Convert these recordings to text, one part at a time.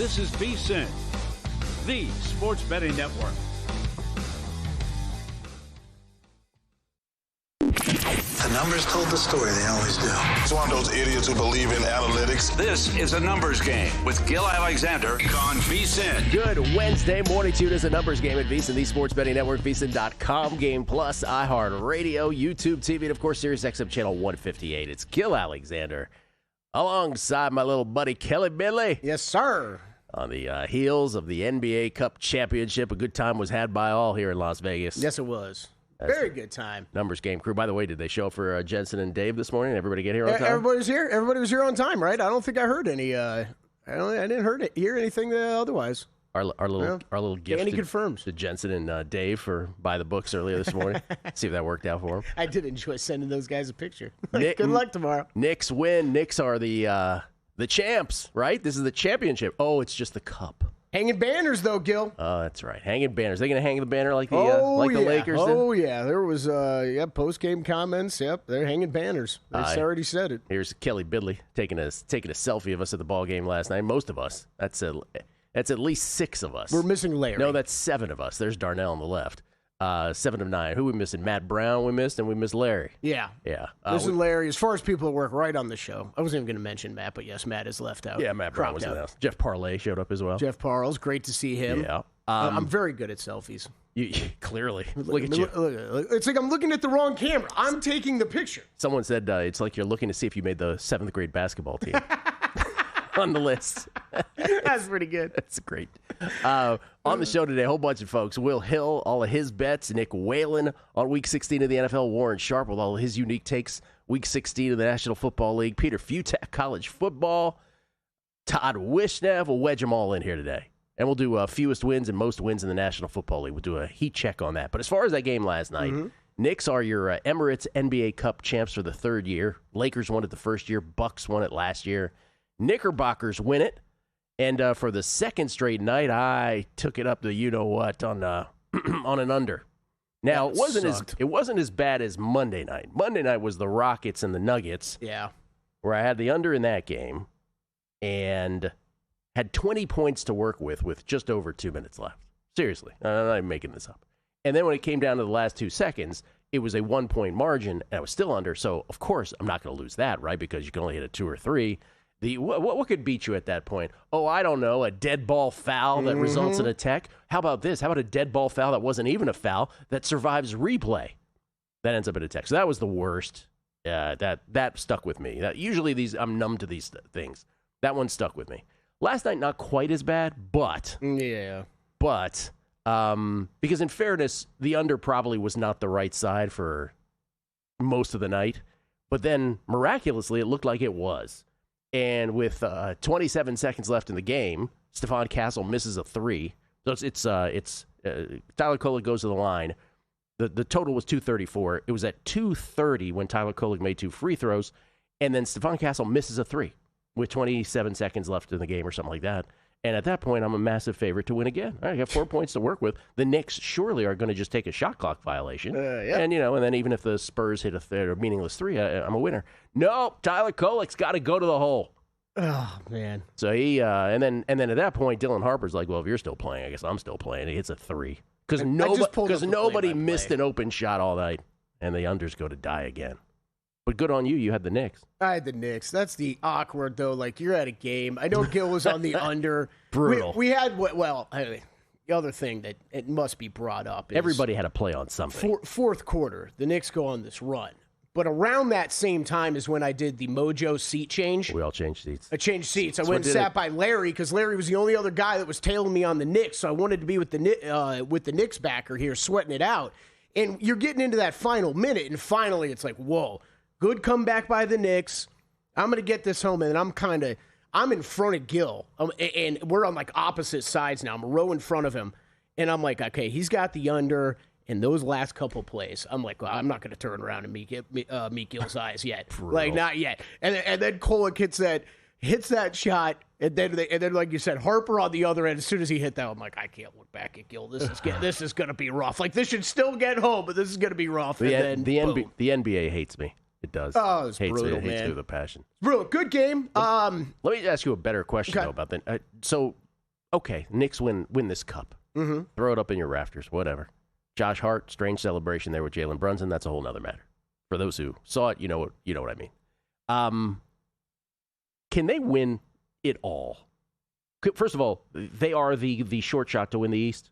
This is VSiN, the sports betting network. The numbers told the story, they always do. It's one of those idiots who believe in analytics. This is a numbers game with Gil Alexander on VSiN. Good Wednesday morning to you. It is a numbers game at VSiN, the sports betting network, VSiN.com, Game Plus, iHeartRadio, YouTube TV, and of course, Sirius XM channel 158. It's Gil Alexander alongside my little buddy Kelly Bidley. Yes, sir. On the heels of the NBA Cup Championship, a good time was had by all here in Las Vegas. Yes, it was. Very good time. Numbers game crew. By the way, did they show up for Jensen and Dave this morning? Everybody get here on time? Everybody was here. Everybody was here on time, right? I don't think I heard any. I didn't hear anything otherwise. Our little gift. Danny confirms to Jensen and Dave for buy the books earlier this morning. See if that worked out for them. I did enjoy sending those guys a picture. Good luck tomorrow. Knicks win. Knicks are the champs, right? This is the championship. Oh, it's just the cup. Hanging banners, though, Gil. Oh, that's right. Hanging banners. They going to hang the banner like the Lakers did? Oh, yeah. There was post-game comments. Yep, they're hanging banners. They already said it. Here's Kelly Bidley taking a selfie of us at the ball game last night. Most of us. That's at least 6 of us. We're missing Larry. No, that's 7 of us. There's Darnell on the left. 7 of 9. Who we missing? Matt Brown we missed, and we missed Larry. Yeah. Listen, Larry, as far as people that work right on the show, I wasn't even going to mention Matt, but yes, Matt is left out. Yeah, Matt Brown was in the house. Jeff Parlay showed up as well. Jeff Parles, great to see him. Yeah. I'm very good at selfies. Clearly. Look at you. It's like I'm looking at the wrong camera. I'm taking the picture. Someone said it's like you're looking to see if you made the 7th grade basketball team. On the list. That's pretty good. That's great. On the show today, a whole bunch of folks. Will Hill, all of his bets. Nick Whalen on Week 16 of the NFL. Warren Sharp with all of his unique takes. Week 16 of the National Football League. Peter Futak, college football. Todd Wishnev. We'll wedge them all in here today. And we'll do fewest wins and most wins in the National Football League. We'll do a heat check on that. But as far as that game last night, Knicks are your Emirates NBA Cup champs for the 3rd year. Lakers won it the first year. Bucks won it last year. Knickerbockers win it, and for the 2nd straight night, I took it up to you-know-what on an under. Now, it wasn't as bad as Monday night. Monday night was the Rockets and the Nuggets, where I had the under in that game, and had 20 points to work with just over 2 minutes left. Seriously, I'm not even making this up. And then when it came down to the last 2 seconds, it was a 1-point margin, and I was still under, so of course I'm not going to lose that, right, because you can only hit a 2 or 3. What could beat you at that point? Oh, I don't know, a dead ball foul that results in a tech. How about this? How about a dead ball foul that wasn't even a foul that survives replay? That ends up in a tech. So that was the worst. That stuck with me. Usually I'm numb to these things. That one stuck with me. Last night, not quite as bad, but because in fairness, the under probably was not the right side for most of the night. But then miraculously, it looked like it was. And with 27 seconds left in the game, Stephon Castle misses a 3. So it's Tyler Kolek goes to the line. The total was 234. It was at 2:30 when Tyler Kolek made 2 free throws, and then Stephon Castle misses a 3 with 27 seconds left in the game or something like that. And at that point, I'm a massive favorite to win again. I got 4 points to work with. The Knicks surely are going to just take a shot clock violation. And then even if the Spurs hit a meaningless 3, I'm a winner. No, Tyler Kolek's got to go to the hole. Oh, man. So he, and then at that point, Dylan Harper's like, well, if you're still playing, I guess I'm still playing. He hits a 3. Because nobody missed an open shot all night, and the unders go to die again. But good on you. You had the Knicks. I had the Knicks. That's the awkward, though. Like, you're at a game. I know Gil was on the under. Brutal. We had, the other thing that it must be brought up is everybody had to play on something. Fourth quarter, the Knicks go on this run. But around that same time is when I did the Mojo seat change. We all changed seats. I changed seats. I went and sat by Larry because Larry was the only other guy that was tailing me on the Knicks. So I wanted to be with the Knicks backer here, sweating it out. And you're getting into that final minute, and finally it's like, whoa. Good comeback by the Knicks. I'm going to get this home, and I'm in front of Gil, and we're on, like, opposite sides now. I'm a row in front of him, and I'm like, okay, he's got the under in those last couple plays. I'm like, well, I'm not going to turn around and meet Gil's eyes yet. Like, not yet. And then Kolek hits that shot, and then, like you said, Harper on the other end. As soon as he hit that, I'm like, I can't look back at Gil. This is going to be rough. Like, this should still get home, but this is going to be rough. The NBA hates me. It does. Oh, it's brutal, man. Hates me with a passion. Brutal. Good game. Let me ask you a better question, though, about that. So okay, Knicks win this cup. Mm-hmm. Throw it up in your rafters, whatever. Josh Hart, strange celebration there with Jalen Brunson. That's a whole nother matter. For those who saw it, you know what I mean. Can they win it all? First of all, they are the short shot to win the East,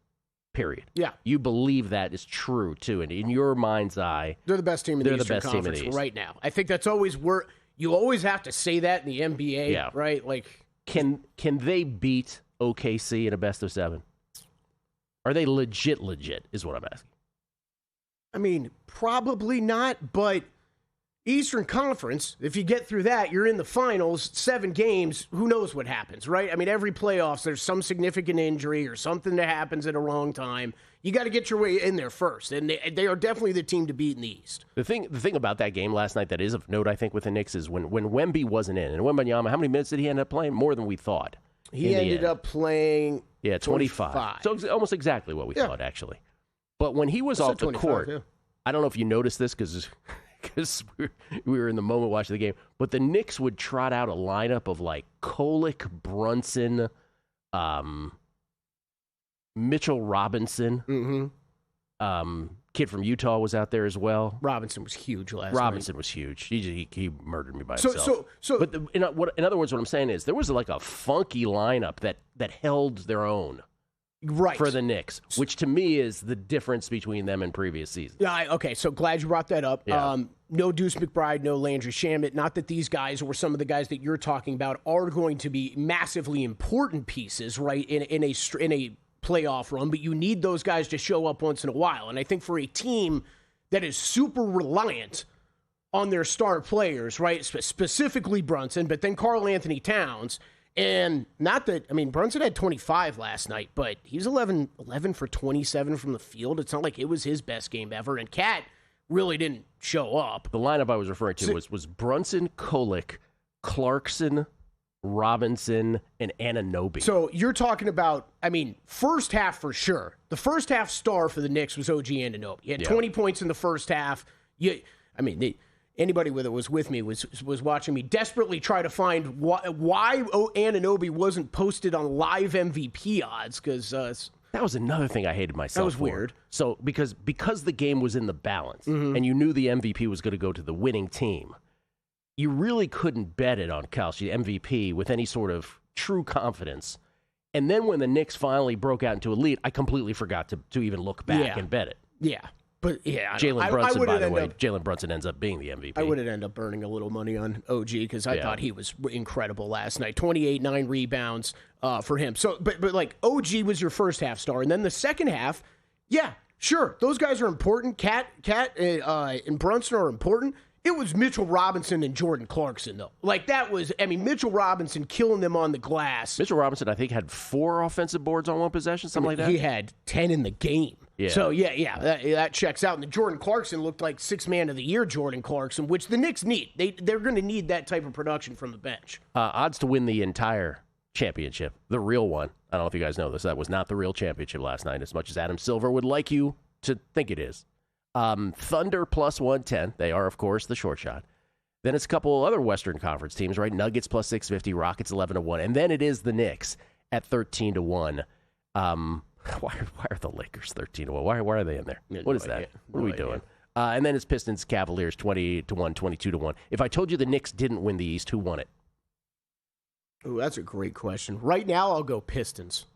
period. Yeah. You believe that is true, too. And in your mind's eye, they're the best team in the Eastern Conference right now. I think that's always where you always have to say that in the NBA, right? Like, can they beat OKC in a best of 7? Are they legit is what I'm asking. I mean, probably not, but Eastern Conference, if you get through that, you're in the finals, 7 games, who knows what happens, right? I mean, every playoffs, there's some significant injury or something that happens at a wrong time. You got to get your way in there first, and they are definitely the team to beat in the East. The thing about that game last night that is of note, I think, with the Knicks is when Wemby wasn't in, and Wembanyama, how many minutes did he end up playing? More than we thought. He ended up playing 25. So almost exactly what we thought, actually. But when he was off the court, I don't know if you noticed this because we were in the moment watching the game, but the Knicks would trot out a lineup of like Kolek, Brunson, Mitchell Robinson, kid from Utah was out there as well. Robinson was huge last Robinson night. was huge. He murdered me by himself. So, but in other words, what I'm saying is there was like a funky lineup that held their own. Right. For the Knicks, which to me is the difference between them and previous seasons. Yeah, okay, so glad you brought that up. Yeah. No Deuce McBride, no Landry Shamet. Not that these guys or some of the guys that you're talking about are going to be massively important pieces, right, in a playoff run, but you need those guys to show up once in a while. And I think for a team that is super reliant on their star players, right, specifically Brunson, but then Karl Anthony Towns. And not that, I mean, Brunson had 25 last night, but he was 11 for 27 from the field. It's not like it was his best game ever. And Cat really didn't show up. The lineup I was referring to was Brunson, Kolek, Clarkson, Robinson, and Anunoby. So you're talking about, I mean, first half for sure. The first half star for the Knicks was OG Anunoby. He had 20 points in the first half. Anybody that was with me was watching me desperately try to find why Anunoby wasn't posted on live MVP odds, because that was another thing I hated myself. That was for. weird. So because the game was in the balance and you knew the MVP was going to go to the winning team, you really couldn't bet it on Kalshi MVP with any sort of true confidence. And then when the Knicks finally broke out into a lead, I completely forgot to even look back and bet it. Yeah. But yeah, Jalen Brunson, by the way, Jalen Brunson ends up being the MVP. I would end up burning a little money on OG because I thought he was incredible last night. 28, 9 rebounds for him. So, but like OG was your first half star, and then the second half, yeah, sure, those guys are important. Cat, and Brunson are important. It was Mitchell Robinson and Jordan Clarkson, though. Like, that was, I mean, Mitchell Robinson killing them on the glass. Mitchell Robinson, I think, had 4 offensive boards on one possession, something like that. He had 10 in the game. Yeah. So, that checks out. And the Jordan Clarkson looked like 6th man of the year Jordan Clarkson, which the Knicks need. They're going to need that type of production from the bench. Odds to win the entire championship, the real one. I don't know if you guys know this. That was not the real championship last night, as much as Adam Silver would like you to think it is. Thunder plus 110. They are, of course, the short shot. Then it's a couple other Western Conference teams, right? Nuggets plus 650, Rockets 11-1, and then it is the Knicks at 13-1. Why are the Lakers 13-1? Why are they in there? What is that? What are we doing? And then it's Pistons, Cavaliers 20-1, 22-1. If I told you the Knicks didn't win the East, who won it? Oh, that's a great question. Right now, I'll go Pistons.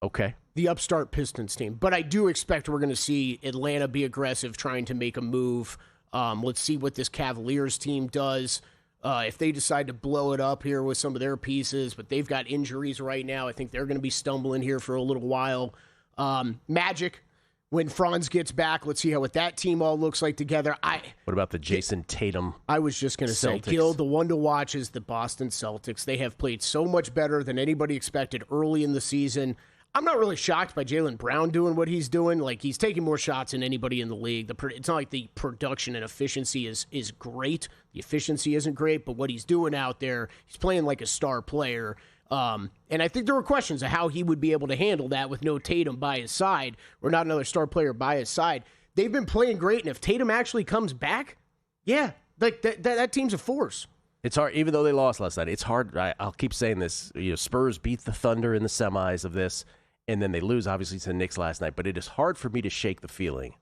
Okay. The upstart Pistons team. But I do expect we're going to see Atlanta be aggressive, trying to make a move. Let's see what this Cavaliers team does. If they decide to blow it up here with some of their pieces, but they've got injuries right now, I think they're going to be stumbling here for a little while. Magic, when Franz gets back, let's see what that team all looks like together. What about the Jason Tatum? I was just going to say, Gil, the one to watch is the Boston Celtics. They have played so much better than anybody expected early in the season. I'm not really shocked by Jaylen Brown doing what he's doing. Like, he's taking more shots than anybody in the league. It's not like the production and efficiency is great. The efficiency isn't great, but what he's doing out there, he's playing like a star player. And I think there were questions of how he would be able to handle that with no Tatum by his side, or not another star player by his side. They've been playing great, and if Tatum actually comes back, yeah, like that team's a force. It's hard, even though they lost last night. It's hard. I'll keep saying this. Spurs beat the Thunder in the semis of this, and then they lose, obviously, to the Knicks last night. But it is hard for me to shake the feeling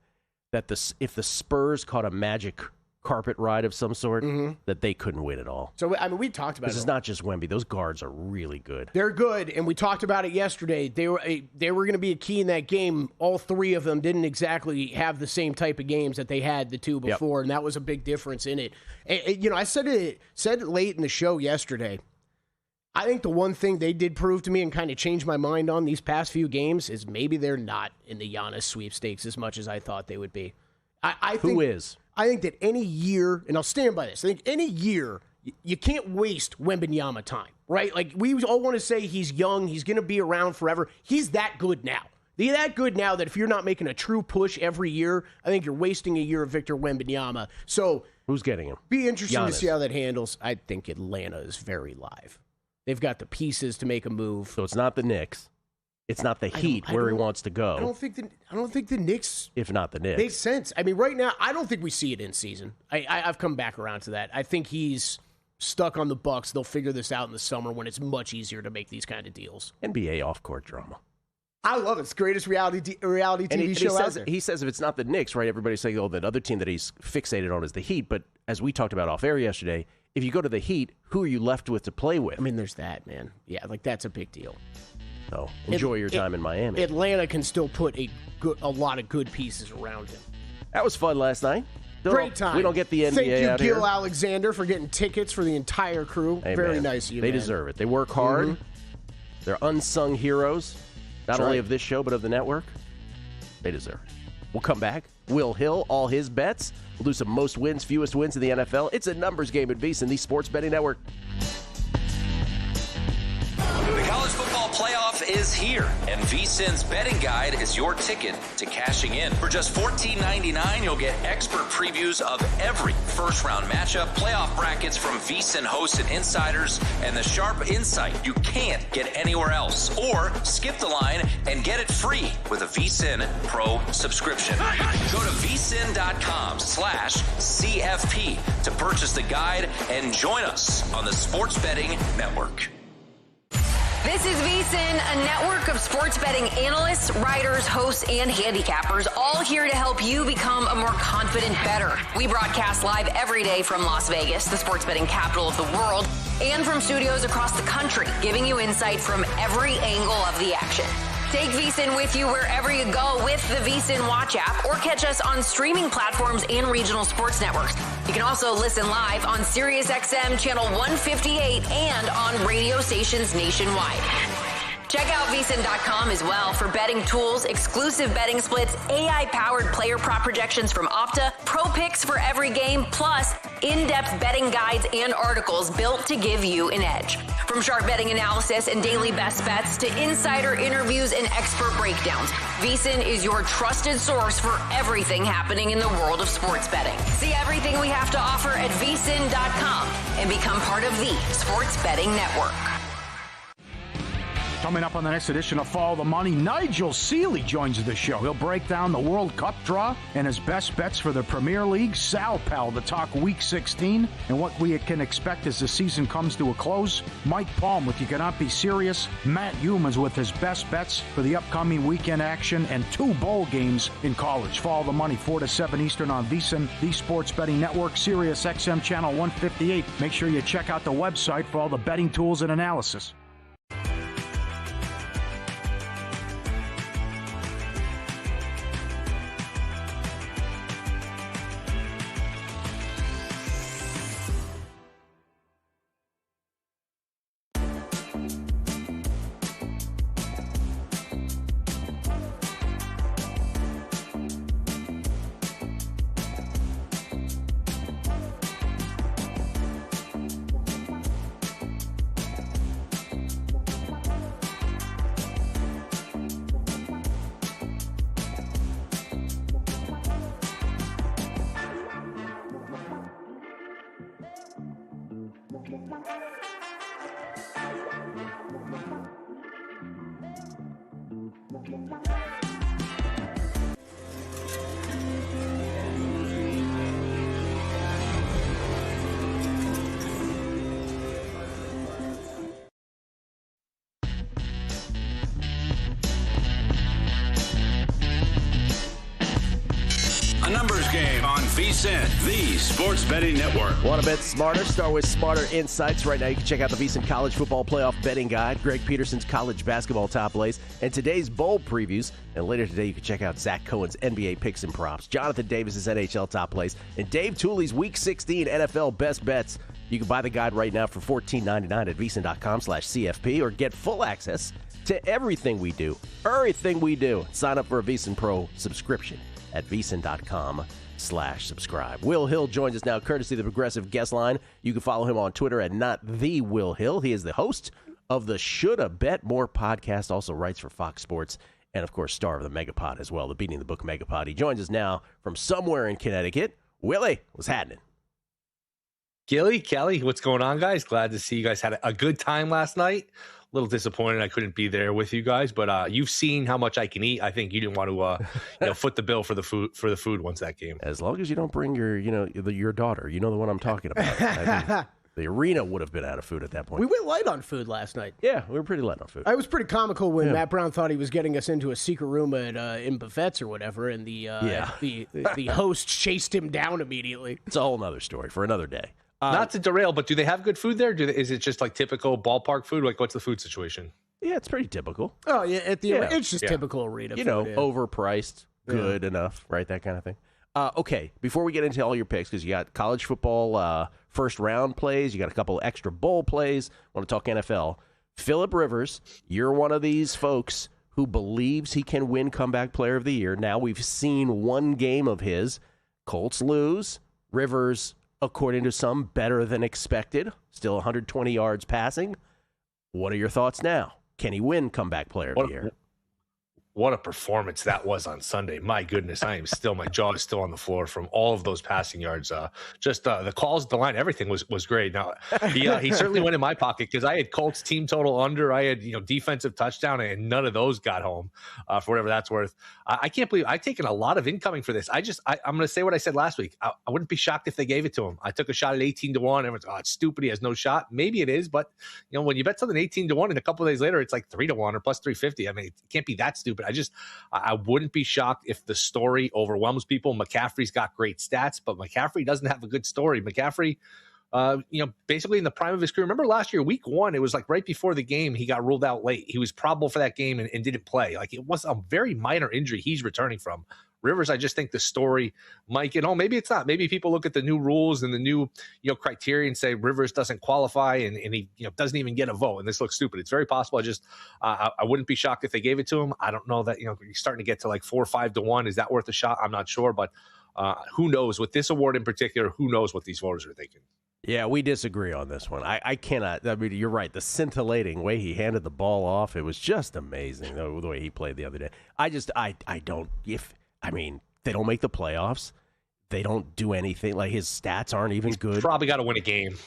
that if the Spurs caught a magic carpet ride of some sort, that they couldn't win at all. So, I mean, we talked about it. This is not just Wemby. Those guards are really good. They're good, and we talked about it yesterday. They were going to be a key in that game. All three of them didn't exactly have the same type of games that they had the two before, and that was a big difference in it. And, I said it late in the show yesterday. I think the one thing they did prove to me and kind of change my mind on these past few games is maybe they're not in the Giannis sweepstakes as much as I thought they would be. I think, who is? I think that any year, and I'll stand by this, I think any year, you can't waste Wembanyama time, right? Like, we all want to say he's young, he's going to be around forever. He's that good now. He's that good now that if you're not making a true push every year, I think you're wasting a year of Victor Wembanyama. So, who's getting him? Be interesting Giannis. to see how that handles. I think Atlanta is very live. They've got the pieces to make a move. So it's not the Knicks. It's not the Heat where he wants to go. I don't think the Knicks. If not the Knicks, makes sense. I mean, right now, I don't think we see it in season. I've come back around to that. I think he's stuck on the Bucks. They'll figure this out in the summer when it's much easier to make these kind of deals. NBA off-court drama. I love it. It's the greatest reality TV show out there. He says if it's not the Knicks, right? Everybody's saying, oh, that other team that he's fixated on is the Heat. But as we talked about off air yesterday, if you go to the Heat, who are you left with to play with? I mean, there's that, man. Yeah, like that's a big deal. So enjoy your time in Miami. Atlanta can still put a lot of good pieces around him. That was fun last night. Great time. We don't get the NBA Thank you, out Gil here. Alexander, for getting tickets for the entire crew. Hey, Very man, nice of you, They man. deserve it. They work hard. They're unsung heroes, not only of this show, but of the network. They deserve it. We'll come back. Will Hill, all his bets. We'll do some most wins, fewest wins in the NFL. It's a numbers game at VSiN, the Sports Betting Network. The college football playoff is here, and VSiN's betting guide is your ticket to cashing in. For just $14.99, you'll get expert previews of every first-round matchup, playoff brackets from VSiN hosts and insiders, and the sharp insight you can't get anywhere else. Or skip the line and get it free with a VSiN Pro subscription. Go to VSiN.com/CFP to purchase the guide and join us on the Sports Betting Network. This is VSiN, a network of sports betting analysts, writers, hosts, and handicappers, all here to help you become a more confident bettor. We broadcast live every day from Las Vegas, the sports betting capital of the world, and from studios across the country, giving you insight from every angle of the action. Take VSiN with you wherever you go with the VSiN Watch app, or catch us on streaming platforms and regional sports networks. You can also listen live on SiriusXM Channel 158 and on radio stations nationwide. Check out VSiN.com as well for betting tools, exclusive betting splits, AI-powered player prop projections from Opta, pro picks for every game, plus in-depth betting guides and articles built to give you an edge. From sharp betting analysis and daily best bets to insider interviews and expert breakdowns, VSiN is your trusted source for everything happening in the world of sports betting. See everything we have to offer at VSiN.com and become part of the Sports Betting Network. Coming up on the next edition of Follow the Money, Nigel Seeley joins the show. He'll break down the World Cup draw and his best bets for the Premier League. Sal Pell to talk Week 16 and what we can expect as the season comes to a close. Mike Palm with You Cannot Be Serious. Matt Humans with his best bets for the upcoming weekend action and 2 bowl games in college. Follow the Money, 4 to 7 Eastern on VSiN, the Sports Betting Network, Sirius XM Channel 158. Make sure you check out the website for all the betting tools and analysis. VSiN, the Sports Betting Network. Want to bet smarter? Start with Smarter Insights. Right now, you can check out the VSiN College Football Playoff Betting Guide, Greg Peterson's College Basketball Top Plays, and today's Bowl Previews. And later today, you can check out Zach Cohen's NBA Picks and Props, Jonathan Davis's NHL Top Plays, and Dave Tooley's Week 16 NFL Best Bets. You can buy the guide right now for $14.99 at VSiN.com/CFP, or get full access to everything we do. Sign up for a VSiN Pro subscription at VSiN.com/subscribe. Will Hill joins us now, courtesy of the Progressive Guest Line. You can follow him on Twitter at @NotTheWillHill. He is the host of the Shoulda Bet More podcast, also writes for Fox Sports, and of course, star of the Megapod as well, the Beating the Book Megapod. He joins us now from somewhere in Connecticut. Willie, what's happening? Gilly, Kelly, what's going on, guys? Glad to see you guys had a good time last night. A little disappointed I couldn't be there with you guys, but you've seen how much I can eat. I think you didn't want to, foot the bill for the food once that game. As long as you don't bring your daughter, the one I'm talking about. I think the arena would have been out of food at that point. We went light on food last night. Yeah, we were pretty light on food. I was pretty comical when Matt Brown thought he was getting us into a secret room at in Buffets or whatever, and the host chased him down immediately. It's a whole nother story for another day. Not to derail, but do they have good food there? Is it just like typical ballpark food? Like, what's the food situation? Yeah, it's pretty typical. Oh, yeah, it's just typical arena food. Overpriced, good enough, right? That kind of thing. Okay, before we get into all your picks, because you got college football first round plays, you got a couple extra bowl plays, want to talk NFL. Phillip Rivers, you're one of these folks who believes he can win Comeback Player of the Year. Now we've seen one game of his. Colts lose. Rivers, according to some, better than expected. Still 120 yards passing. What are your thoughts now? Can he win Comeback Player of the Year? What a performance that was on Sunday. My goodness, my jaw is still on the floor from all of those passing yards. Just the calls, the line, everything was great. Now, he certainly went in my pocket because I had Colts team total under. I had, defensive touchdown, and none of those got home for whatever that's worth. I can't believe I've taken a lot of incoming for this. I'm going to say what I said last week. I wouldn't be shocked if they gave it to him. I took a shot at 18-1. Everyone's, it's stupid. He has no shot. Maybe it is, but when you bet something 18-1 and a couple of days later, it's like 3-1 or plus 350. I mean, it can't be that stupid. I wouldn't be shocked if the story overwhelms people. McCaffrey's got great stats, but McCaffrey doesn't have a good story. McCaffrey, basically in the prime of his career. Remember last year, week 1, it was like right before the game, he got ruled out late. He was probable for that game and didn't play. Like, it was a very minor injury he's returning from. Rivers, I just think the story might get home. Maybe it's not. Maybe people look at the new rules and the new criteria and say Rivers doesn't qualify and he doesn't even get a vote. And this looks stupid. It's very possible. I wouldn't be shocked if they gave it to him. I don't know that you're starting to get to like 4 or 5-1. Is that worth a shot? I'm not sure, but who knows? With this award in particular, who knows what these voters are thinking? Yeah, we disagree on this one. I cannot. I mean, you're right. The scintillating way he handed the ball off, it was just amazing the way he played the other day. They don't make the playoffs. They don't do anything. Like, his stats aren't even good. Probably got to win a game.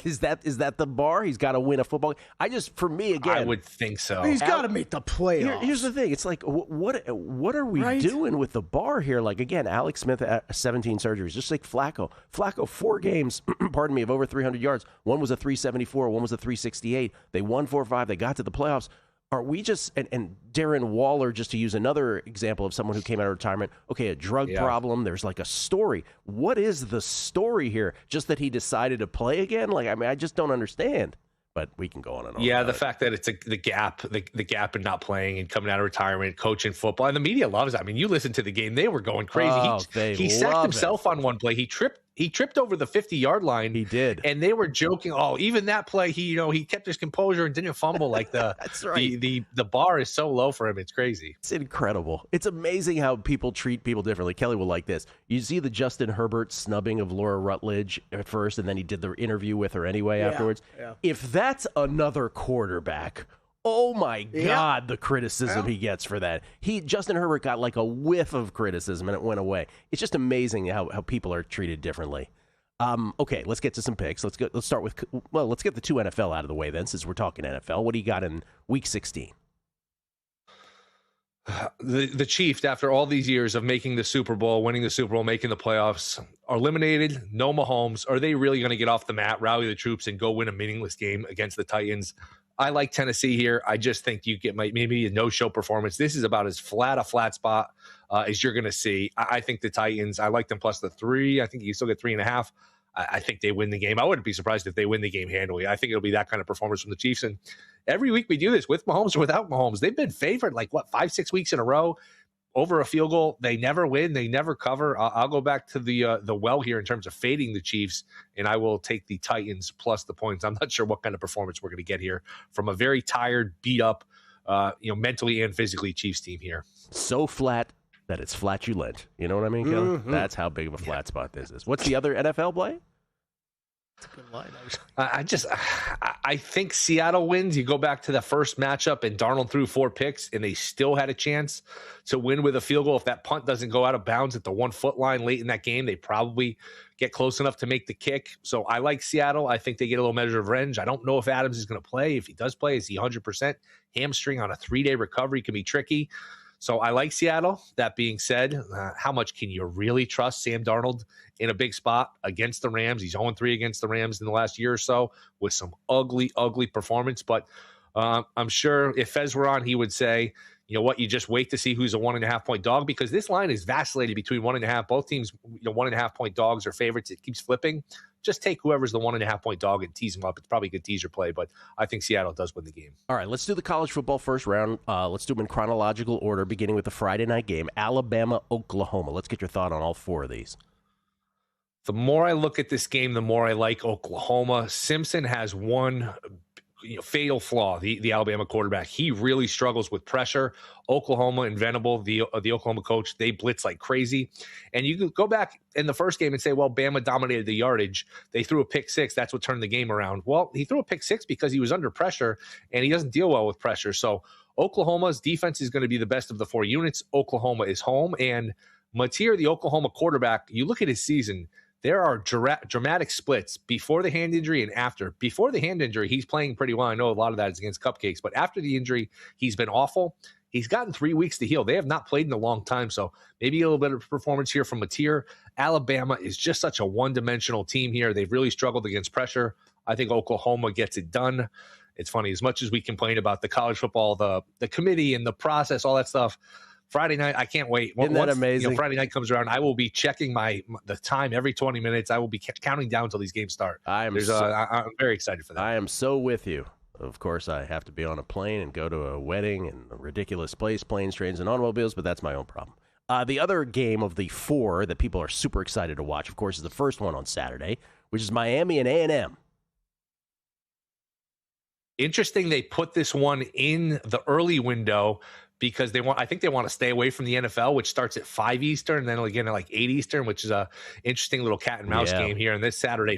Is that the bar? He's got to win a football game. For me, again, I would think so. He's got to make the playoffs. Here's the thing. It's like, what are we doing with the bar here? Like, again, Alex Smith, 17 surgeries, just like Flacco. Flacco, 4 games, pardon me, of over 300 yards. One was a 374, one was a 368. They won 4-5. They got to the playoffs. Are we just, and Darren Waller, just to use another example of someone who came out of retirement, okay, a drug problem, there's like a story. What is the story here? Just that he decided to play again? I just don't understand. But we can go on and on. Yeah, the fact that it's the gap in not playing and coming out of retirement, coaching football, and the media loves it. I mean, you listen to the game; they were going crazy. He sacked himself on one play. He tripped over the 50-yard line. He did, and they were joking. Oh, even that play, he kept his composure and didn't fumble. Like that's right. The bar is so low for him; it's crazy. It's incredible. It's amazing how people treat people differently. Kelly will like this. You see the Justin Herbert snubbing of Laura Rutledge at first, and then he did the interview with her anyway afterwards. Yeah. If that's another quarterback, oh my God, the criticism he gets for that. Justin Herbert got like a whiff of criticism and it went away. It's just amazing how people are treated differently. Okay, let's get to some picks. Let's get the 2 NFL out of the way then, since we're talking NFL. What do you got in Week 16? The Chiefs, after all these years of making the Super Bowl, winning the Super Bowl, making the playoffs, are eliminated. No Mahomes. Are they really going to get off the mat, rally the troops, and go win a meaningless game against the Titans? I like Tennessee here. I just think you get maybe a no-show performance. This is about as flat a flat spot as you're going to see. I think the Titans, I like them plus the 3. I think you still get 3.5. I think they win the game. I wouldn't be surprised if they win the game handily. I think it'll be that kind of performance from the Chiefs. And every week we do this with Mahomes or without Mahomes. They've been favored 5-6 weeks in a row over a field goal. They never win. They never cover. I'll go back to the well here in terms of fading the Chiefs, and I will take the Titans plus the points. I'm not sure what kind of performance we're going to get here from a very tired, beat up, mentally and physically Chiefs team here. So flat that it's flatulent. You know what I mean, Kelly? Mm-hmm. That's how big of a flat spot this is. What's the other NFL play? That's a good line. I think Seattle wins. You go back to the first matchup, and Darnold threw 4 picks, and they still had a chance to win with a field goal. If that punt doesn't go out of bounds at the 1-foot line late in that game, they probably get close enough to make the kick. So I like Seattle. I think they get a little measure of revenge. I don't know if Adams is going to play. If he does play, is he 100%? Hamstring on a 3-day recovery can be tricky. So I like Seattle. That being said, how much can you really trust Sam Darnold in a big spot against the Rams? He's 0-3 against the Rams in the last year or so with some ugly, ugly performance. But I'm sure if Fez were on, he would say, you know what, you just wait to see who's a 1.5-point dog, because this line is vacillated between 1.5. Both teams, 1.5-point dogs are favorites. It keeps flipping. Just take whoever's the 1.5-point dog and tease them up. It's probably a good teaser play, but I think Seattle does win the game. All right, let's do the college football first round. Let's do them in chronological order, beginning with the Friday night game, Alabama, Oklahoma. Let's get your thought on all 4 of these. The more I look at this game, the more I like Oklahoma. Simpson has one fatal flaw, the Alabama quarterback. He really struggles with pressure. Oklahoma and Venable, the Oklahoma coach, they blitz like crazy. And you can go back in the first game and say, well, Bama dominated the yardage. They threw a pick 6. That's what turned the game around. Well, he threw a pick 6 because he was under pressure, and he doesn't deal well with pressure. So Oklahoma's defense is going to be the best of the 4 units. Oklahoma is home. And Mateer, the Oklahoma quarterback, you look at his season, there are dramatic splits before the hand injury and after. Before the hand injury, he's playing pretty well. I know a lot of that is against cupcakes, but after the injury, he's been awful. He's gotten 3 weeks to heal. They have not played in a long time, so maybe a little bit of performance here from Mateer. Alabama is just such a one-dimensional team here. They've really struggled against pressure. I think Oklahoma gets it done. It's funny, as much as we complain about the college football, the committee and the process, all that stuff, Friday night, I can't wait. Isn't that amazing? Friday night comes around, I will be checking the time every 20 minutes. I will be counting down until these games start. I'm very excited for that. I am so with you. Of course, I have to be on a plane and go to a wedding and a ridiculous place, planes, trains, and automobiles, but that's my own problem. The other game of the 4 that people are super excited to watch, of course, is the first one on Saturday, which is Miami and A&M. Interesting they put this one in the early window because I think they want to stay away from the NFL, which starts at 5 Eastern, and then again at like 8 Eastern, which is a interesting little cat and mouse game here. And this Saturday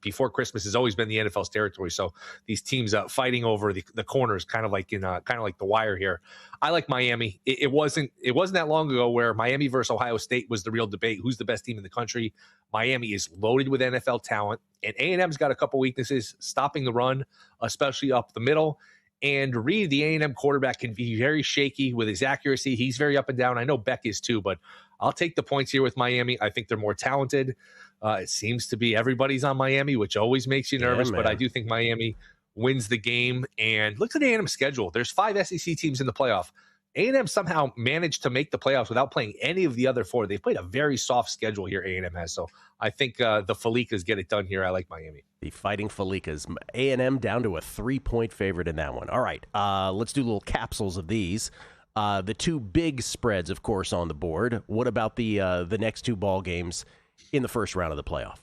before Christmas has always been the NFL's territory. So these teams fighting over the corners, kind of like The Wire here. I like Miami. It wasn't that long ago where Miami versus Ohio State was the real debate. Who's the best team in the country? Miami is loaded with NFL talent, and A&M's got a couple weaknesses, stopping the run, especially up the middle. And Reed, the A&M quarterback, can be very shaky with his accuracy. He's very up and down. I know Beck is too, but I'll take the points here with Miami. I think they're more talented. It seems to be everybody's on Miami, which always makes you nervous, but I do think Miami wins the game. And look at the A&M schedule. There's 5 SEC teams in the playoff. A&M somehow managed to make the playoffs without playing any of the other 4. They've played a very soft schedule here, A&M has. So I think the Felikas get it done here. I like Miami. The Fighting Felikas. A&M down to a 3-point favorite in that one. All right, let's do little capsules of these. The 2 big spreads, of course, on the board. What about the next 2 ball games in the first round of the playoff?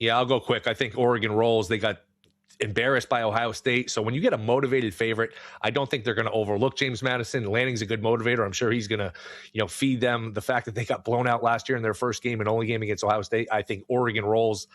Yeah, I'll go quick. I think Oregon rolls. They got embarrassed by Ohio State. So when you get a motivated favorite, I don't think they're going to overlook James Madison. Lanning's a good motivator. I'm sure he's going to, feed them the fact that they got blown out last year in their first game and only game against Ohio State. I think Oregon rolls.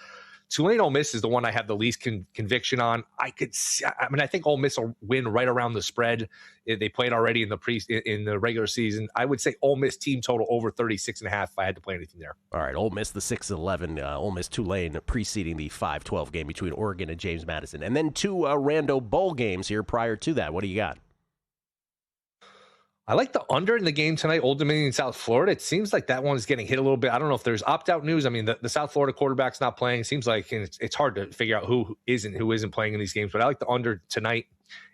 Tulane Ole Miss is the one I have the least conviction on. I think Ole Miss will win right around the spread. They played already in the regular season. I would say Ole Miss team total over 36.5 if I had to play anything there. All right, Ole Miss the 6-11, Ole Miss Tulane preceding the 5-12 game between Oregon and James Madison. And then 2 rando bowl games here prior to that. What do you got? I like the under in the game tonight, Old Dominion, South Florida. It seems like that one is getting hit a little bit. I don't know if there's opt-out news. I mean, the South Florida quarterback's not playing. It seems like it's hard to figure out who isn't playing in these games. But I like the under tonight.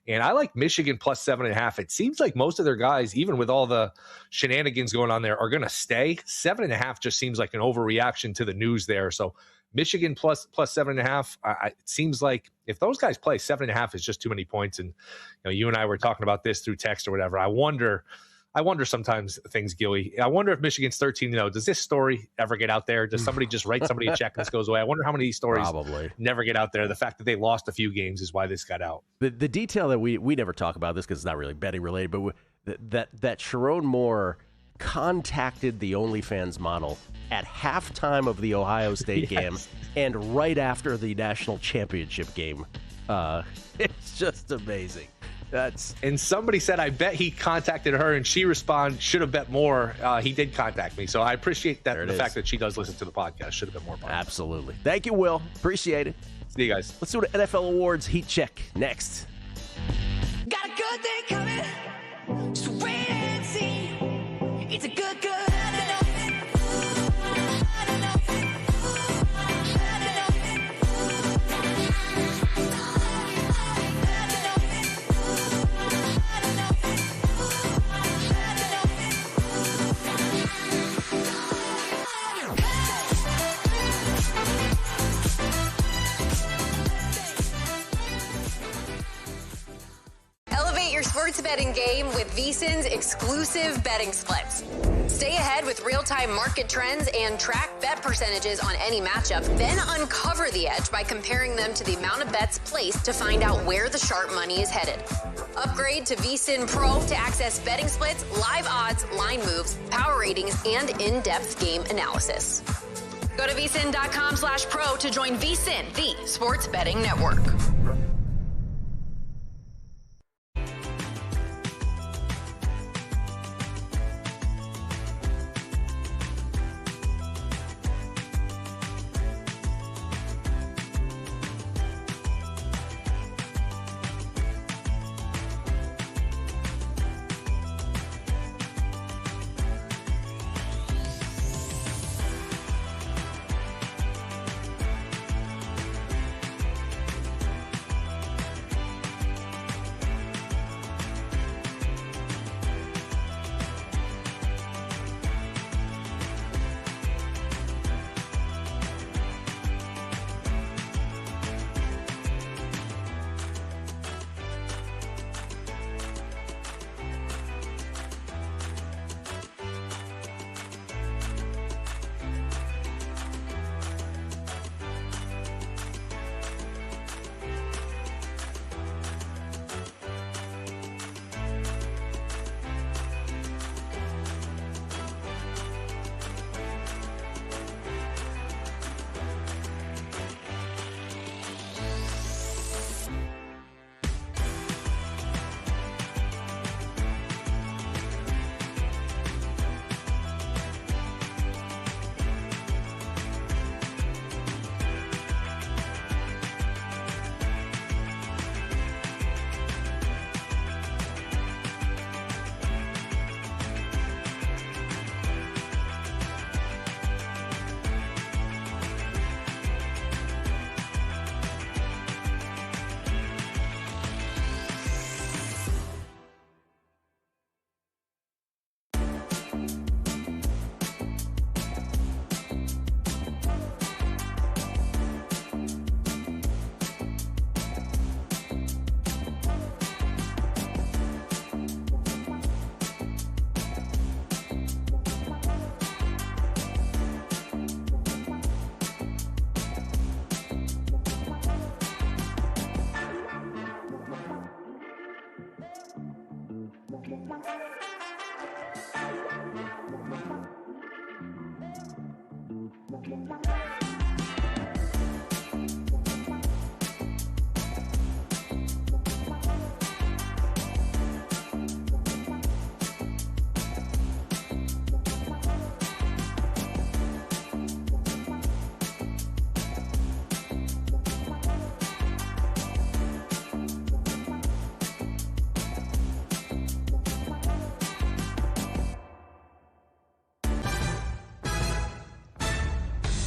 And I like Michigan plus 7.5. It seems like most of their guys, even with all the shenanigans going on there, are going to stay. 7.5 just seems like an overreaction to the news there. So Michigan plus 7.5. It seems like if those guys play, 7.5 is just too many points. And you and I were talking about this through text or whatever. I wonder sometimes things, Gilly. I wonder if Michigan's 13-0. Does this story ever get out there? Does somebody just write somebody a check and this goes away? I wonder how many of these stories probably never get out there. The fact that they lost a few games is why this got out. The detail that we never talk about this because it's not really betting related, but that Sharon Moore contacted the OnlyFans model at halftime of the Ohio State game and right after the national championship game. It's just amazing. And somebody said, I bet he contacted her, and she responded, should have bet more. He did contact me. So I appreciate that. The fact that she does listen to the podcast. Should have bet more. Absolutely. Thank you, Will. Appreciate it. See you guys. Let's do an NFL Awards Heat Check next. Got a good thing coming. Just wait and see. It's a good. Elevate your sports betting game with VSiN's exclusive betting splits. Stay ahead with real-time market trends and track bet percentages on any matchup. Then uncover the edge by comparing them to the amount of bets placed to find out where the sharp money is headed. Upgrade to VSiN Pro to access betting splits, live odds, line moves, power ratings, and in-depth game analysis. Go to vsin.com/pro to join VSiN, the sports betting network.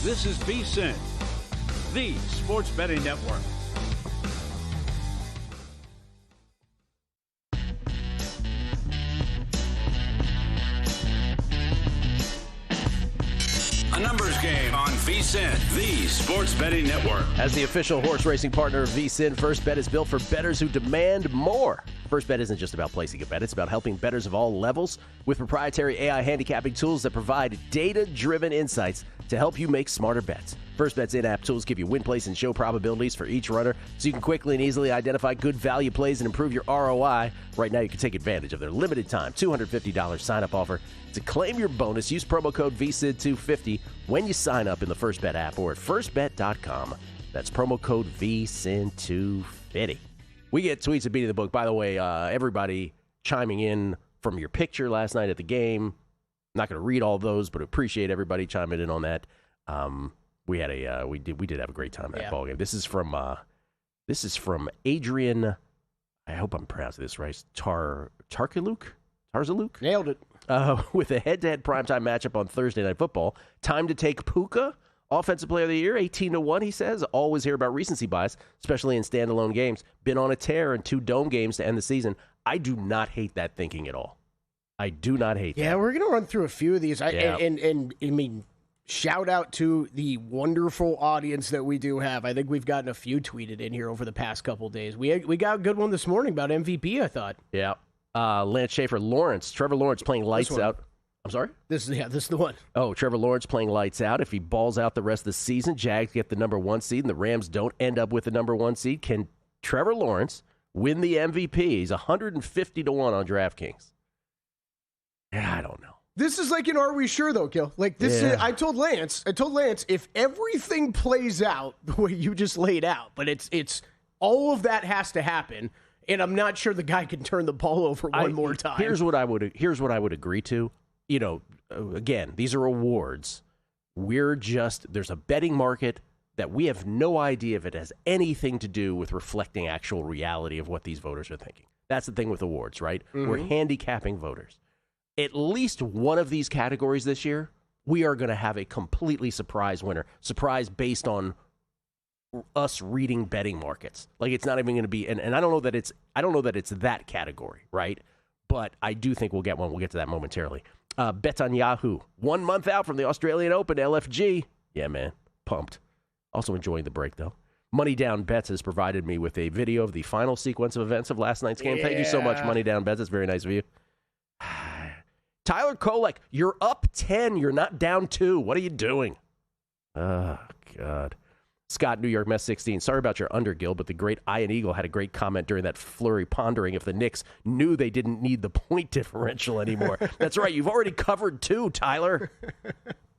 This is VSiN, the Sports Betting Network. A numbers game on VSiN, the Sports Betting Network. As the official horse racing partner of VSiN, First Bet is built for bettors who demand more. First Bet isn't just about placing a bet. It's about helping bettors of all levels with proprietary AI handicapping tools that provide data-driven insights to help you make smarter bets. First Bet's in-app tools give you win, place, and show probabilities for each runner so you can quickly and easily identify good value plays and improve your ROI. Right now, you can take advantage of their limited time $250 sign-up offer. To claim your bonus, use promo code VSIN250 when you sign up in the First Bet app or at firstbet.com. That's promo code VSIN250. We get tweets at Beating the Book. By the way, everybody chiming in from your picture last night at the game. I'm not going to read all those, but appreciate everybody chiming in on that. We did have a great time at that ball game. This is from Adrian. I hope I'm pronouncing this right. Tarzaluk. Nailed it. With a head-to-head primetime matchup on Thursday Night Football. Time to take Puka, Offensive Player of the Year, 18-1, he says. Always hear about recency bias, especially in standalone games. Been on a tear in 2 dome games to end the season. I do not hate that thinking at all. I do not hate that. Yeah, we're going to run through a few of these. And I mean, shout out to the wonderful audience that we do have. I think we've gotten a few tweeted in here over the past couple days. We got a good one this morning about MVP, I thought. Yeah. Lance Schaefer, Trevor Lawrence playing lights out. I'm sorry? This is the one. Oh, Trevor Lawrence playing lights out. If he balls out the rest of the season, Jags get the number 1 seed, and the Rams don't end up with the number 1 seed. Can Trevor Lawrence win the MVP? He's 150-1 on DraftKings. Yeah, I don't know. This is like an Are We Sure, though, Gil? Like, this is, I told Lance, if everything plays out the way you just laid out, but it's all of that has to happen, and I'm not sure the guy can turn the ball over one more time. Here's what I would agree to. You know, again, these are awards. There's a betting market that we have no idea if it has anything to do with reflecting actual reality of what these voters are thinking. That's the thing with awards, right? Mm-hmm. We're handicapping voters. At least one of these categories this year, we are going to have a completely surprise winner. Surprise based on us reading betting markets. Like, it's not even going to be, and I don't know that it's that category, right? But I do think we'll get one. We'll get to that momentarily. Bet on Yahoo. 1 month out from the Australian Open, LFG. Yeah, man. Pumped. Also enjoying the break, though. Money Down Bets has provided me with a video of the final sequence of events of last night's game. Thank you so much, Money Down Bets. It's very nice of you. Tyler Kolek, you're up 10. You're not down 2. What are you doing? Oh, God. Scott, New York Mets 16. Sorry about your undergill, but the great Ian Eagle had a great comment during that flurry, pondering if the Knicks knew they didn't need the point differential anymore. That's right. You've already covered 2, Tyler.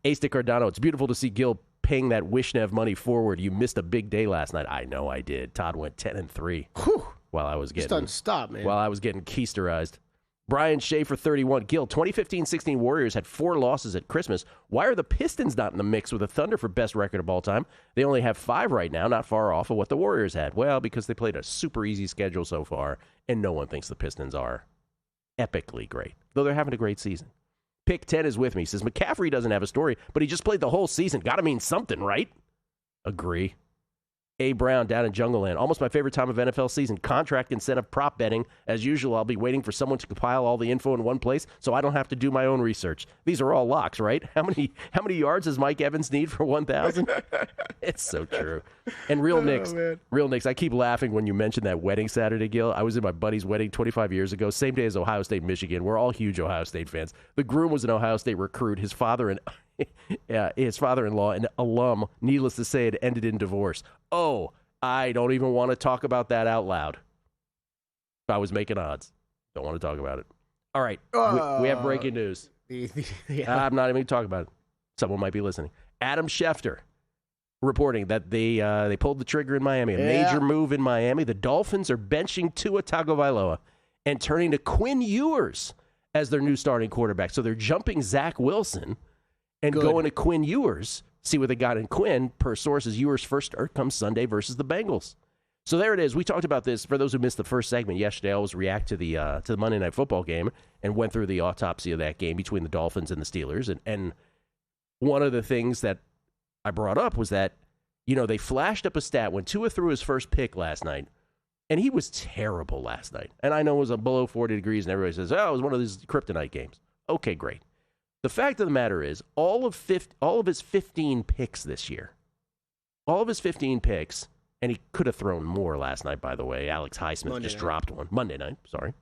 Ace de Cardano, it's beautiful to see Gil paying that Wishnev money forward. You missed a big day last night. I know I did. Todd went 10-3. Whew. While I was getting... Just doesn't stop, man. While I was getting keisterized. Brian Schaefer, 31. Gil, 2015-16 Warriors had 4 losses at Christmas. Why are the Pistons not in the mix with the Thunder for best record of all time? They only have 5 right now, not far off of what the Warriors had. Well, because they played a super easy schedule so far, and no one thinks the Pistons are epically great, though they're having a great season. Pick 10 is with me. He says, McCaffrey doesn't have a story, but he just played the whole season. Got to mean something, right? Agree. A. Brown down in Jungle Land. Almost my favorite time of NFL season. Contract incentive prop betting. As usual, I'll be waiting for someone to compile all the info in one place so I don't have to do my own research. These are all locks, right? How many yards does Mike Evans need for 1,000? It's so true. And Real Knicks, I keep laughing when you mention that wedding Saturday, Gil. I was in my buddy's wedding 25 years ago, same day as Ohio State, Michigan. We're all huge Ohio State fans. The groom was an Ohio State recruit. His father-in-law, an alum, needless to say, it ended in divorce. Oh, I don't even want to talk about that out loud. If I was making odds, don't want to talk about it. All right, we have breaking news. I'm not even going to talk about it. Someone might be listening. Adam Schefter reporting that they pulled the trigger in Miami. A major move in Miami. The Dolphins are benching Tua Tagovailoa and turning to Quinn Ewers as their new starting quarterback. So they're jumping Zach Wilson and going to Quinn Ewers. See what they got in Quinn. Per sources, Ewers' first start comes Sunday versus the Bengals. So there it is. We talked about this. For those who missed the first segment yesterday, I always react to the Monday Night Football game and went through the autopsy of that game between the Dolphins and the Steelers. And one of the things that I brought up was that, they flashed up a stat when Tua threw his first pick last night, and he was terrible last night. And I know it was below 40 degrees, and everybody says, it was one of these kryptonite games. Okay, great. The fact of the matter is, all of his 15 picks this year, and he could have thrown more last night, by the way. Alex Highsmith dropped one. Monday night, sorry.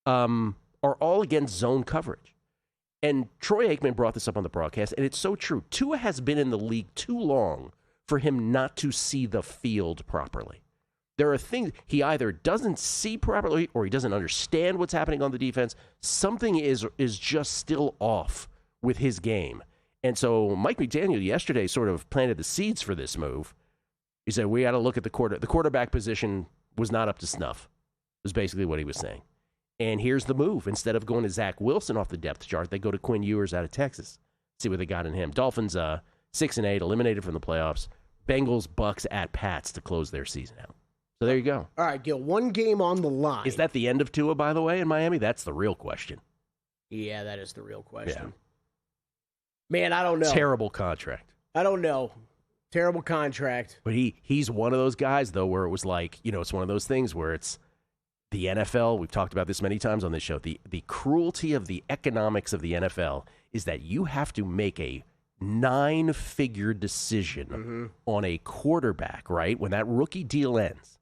Are all against zone coverage. And Troy Aikman brought this up on the broadcast, and it's so true. Tua has been in the league too long for him not to see the field properly. There are things he either doesn't see properly or he doesn't understand what's happening on the defense. Something is just still off with his game. And so Mike McDaniel yesterday sort of planted the seeds for this move. He said, we got to look at the quarterback position was not up to snuff, was basically what he was saying. And here's the move. Instead of going to Zach Wilson off the depth chart, they go to Quinn Ewers out of Texas. See what they got in him. Dolphins 6-8, eliminated from the playoffs. Bengals, Bucks at Pats to close their season out. So there you go. All right, Gil, one game on the line. Is that the end of Tua, by the way, in Miami? That's the real question. Yeah, that is the real question. Yeah. Man, I don't know. Terrible contract. I don't know. Terrible contract. But he's one of those guys, though, where it was like, it's one of those things where it's the NFL. We've talked about this many times on this show. The cruelty of the economics of the NFL is that you have to make a 9-figure decision on a quarterback, right? When that rookie deal ends,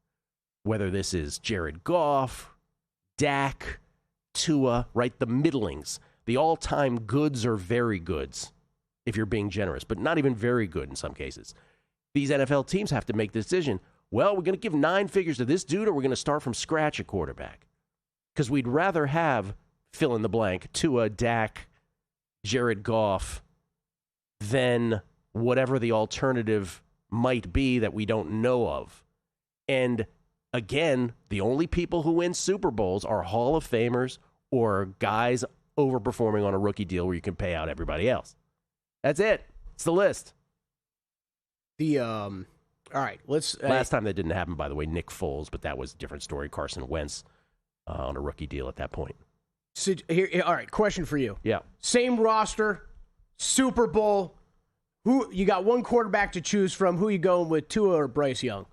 whether this is Jared Goff, Dak, Tua, right? The middlings, the all-time goods or very goods, if you're being generous, but not even very good in some cases. These NFL teams have to make the decision. Well, we're going to give 9 figures to this dude, or we're going to start from scratch at quarterback. Because we'd rather have fill in the blank, Tua, Dak, Jared Goff, than whatever the alternative might be that we don't know of. And again, the only people who win Super Bowls are Hall of Famers or guys overperforming on a rookie deal where you can pay out everybody else. That's it. It's the list. All right, let's... Last time that didn't happen, by the way, Nick Foles, but that was a different story. Carson Wentz on a rookie deal at that point. So, all right, question for you. Yeah. Same roster, Super Bowl. Who you got one quarterback to choose from. Who you going with, Tua or Bryce Young?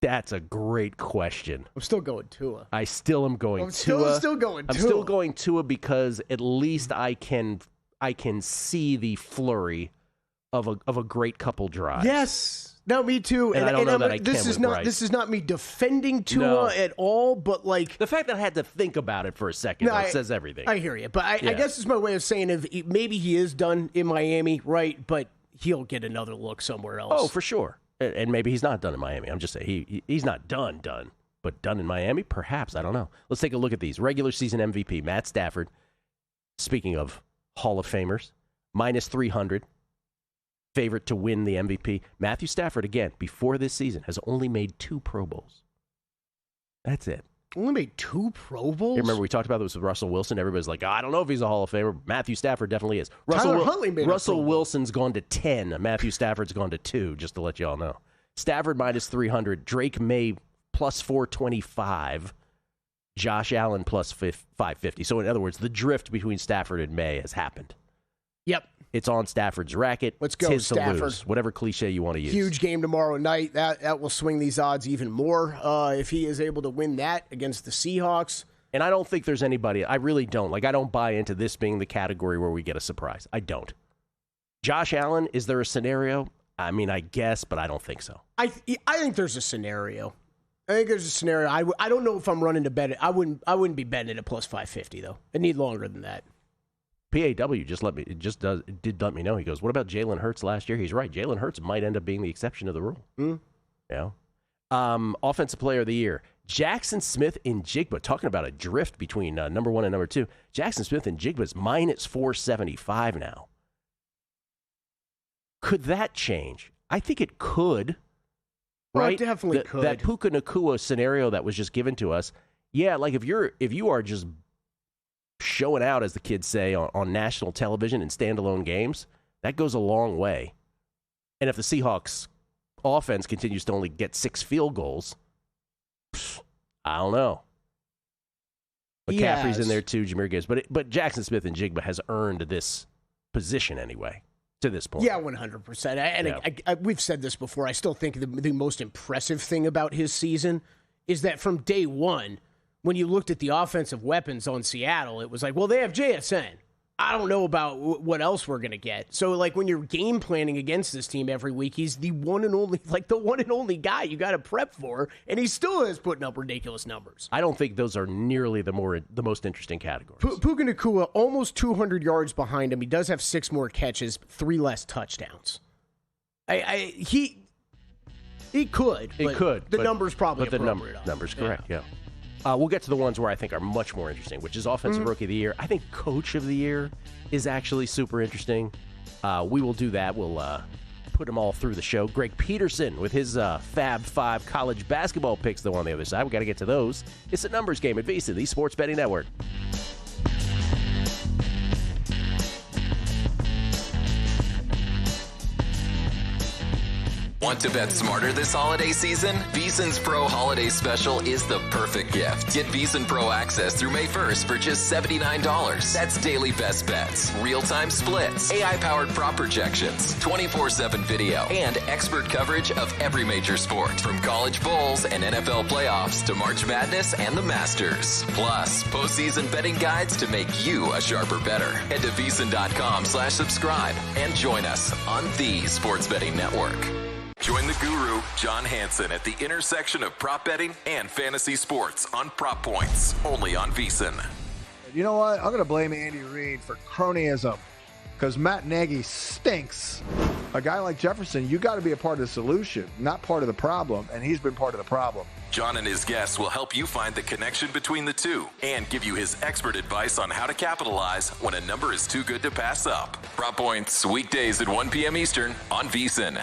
That's a great question. I'm still going Tua. I still am going Tua. I'm still going Tua. I'm still going Tua because at least I can see the flurry of a great couple drives. Yes. No, me too. And I don't know that I can with Bryce. This is not me defending Tua at all, but like the fact that I had to think about it for a second says everything. I hear you, but I guess it's my way of saying if maybe he is done in Miami, right? But he'll get another look somewhere else. Oh, for sure. And maybe he's not done in Miami. I'm just saying he's not done, but done in Miami, perhaps. I don't know. Let's take a look at these. Regular season MVP, Matt Stafford. Speaking of Hall of Famers, minus 300. Favorite to win the MVP. Matthew Stafford, again, before this season, has only made 2 Pro Bowls. That's it. Only made 2 Pro Bowls? You remember we talked about this with Russell Wilson. Everybody's like, I don't know if he's a Hall of Famer. Matthew Stafford definitely is. Russell Wilson's gone to 10. Matthew Stafford's gone to 2, just to let you all know. Stafford minus 300. Drake May plus 425. Josh Allen plus 550. So in other words, the drift between Stafford and May has happened. Yep. It's on Stafford's racket. Let's go, it's his Stafford. to lose, whatever cliche you want to use. Huge game tomorrow night. That will swing these odds even more if he is able to win that against the Seahawks. And I don't think there's anybody. I really don't. Like, I don't buy into this being the category where we get a surprise. I don't. Josh Allen, is there a scenario? I mean, I guess, but I don't think so. I think there's a scenario. I don't know if I'm running to bet it. I wouldn't be betting it at plus 550 though. I need longer than that. PAW did let me know. He goes, what about Jalen Hurts last year? He's right. Jalen Hurts might end up being the exception to the rule. Yeah. Offensive player of the year. Jackson Smith and Jigba. Talking about a drift between number 1 and number 2. Jackson Smith and Jigba's minus 475 now. Could that change? I think it could. Well, right? It definitely could. That Puka Nacua scenario that was just given to us. Yeah, like if you are just showing out, as the kids say, on national television and standalone games, that goes a long way. And if the Seahawks offense continues to only get 6 field goals, I don't know. McCaffrey's in there too, Jahmyr Gibbs. But Jackson Smith and Jigba has earned this position anyway to this point. Yeah, 100%. And we've said this before. I still think the most impressive thing about his season is that from day one, when you looked at the offensive weapons on Seattle, it was like, well, they have JSN. I don't know about what else we're going to get. So, like, when you're game planning against this team every week, he's the one and only guy you got to prep for, and he still is putting up ridiculous numbers. I don't think those are nearly the most interesting categories. Puka Nacua, almost 200 yards behind him. He does have 6 more catches, 3 less touchdowns. He could. The numbers probably. But the numbers correct. Yeah. We'll get to the ones where I think are much more interesting, which is Offensive Rookie of the Year. I think Coach of the Year is actually super interesting. We will do that. We'll put them all through the show. Greg Peterson with his Fab 5 college basketball picks, though, on the other side. We've got to get to those. It's a numbers game at VSiN, the Sports Betting Network. Want to bet smarter this holiday season? VSiN's Pro Holiday Special is the perfect gift. Get VSiN Pro access through May 1st for just $79. That's daily best bets, real-time splits, AI-powered prop projections, 24/7 video, and expert coverage of every major sport, from college bowls and NFL playoffs to March Madness and the Masters. Plus, postseason betting guides to make you a sharper bettor. Head to VSiN.com/subscribe and join us on the Sports Betting Network. Join the guru, John Hansen, at the intersection of prop betting and fantasy sports on Prop Points, only on VSiN. You know what? I'm going to blame Andy Reid for cronyism because Matt Nagy stinks. A guy like Jefferson, you got to be a part of the solution, not part of the problem, and he's been part of the problem. John and his guests will help you find the connection between the two and give you his expert advice on how to capitalize when a number is too good to pass up. Prop Points, weekdays at 1 p.m. Eastern on VSiN.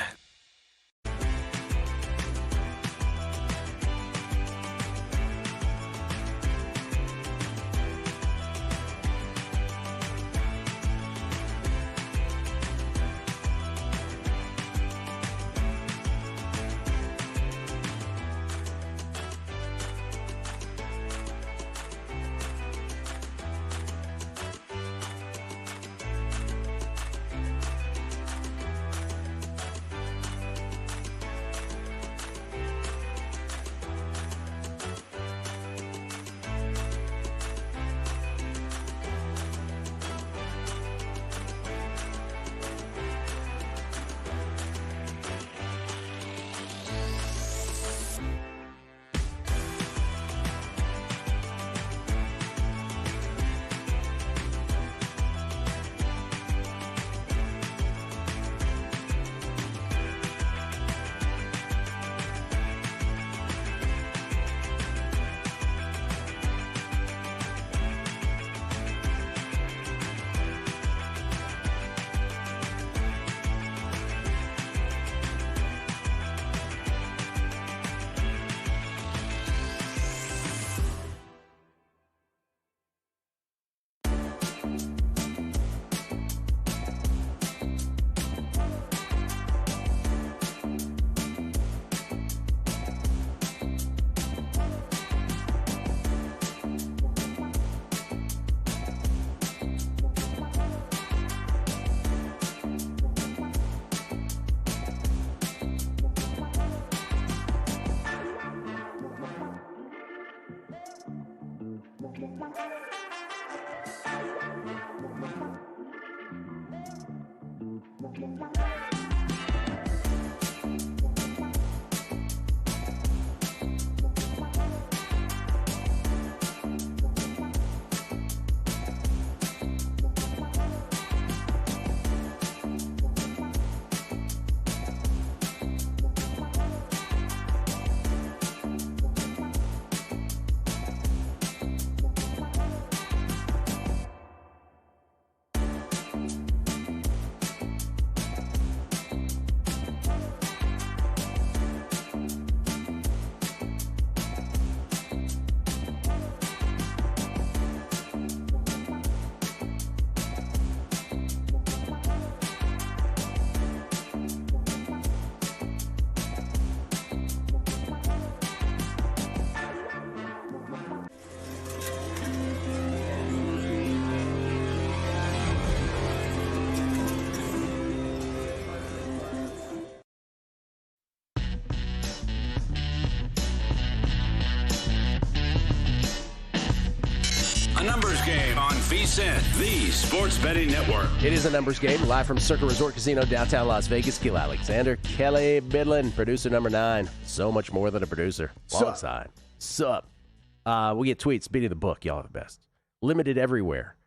game on VSiN, the Sports Betting Network. It is a numbers game, live from Circa Resort Casino, downtown Las Vegas. Gil Alexander, Kelly Bidlin, producer number 9. So much more than a producer. Alongside. Sup. We get tweets. Beating the book. Y'all are the best. Limited everywhere.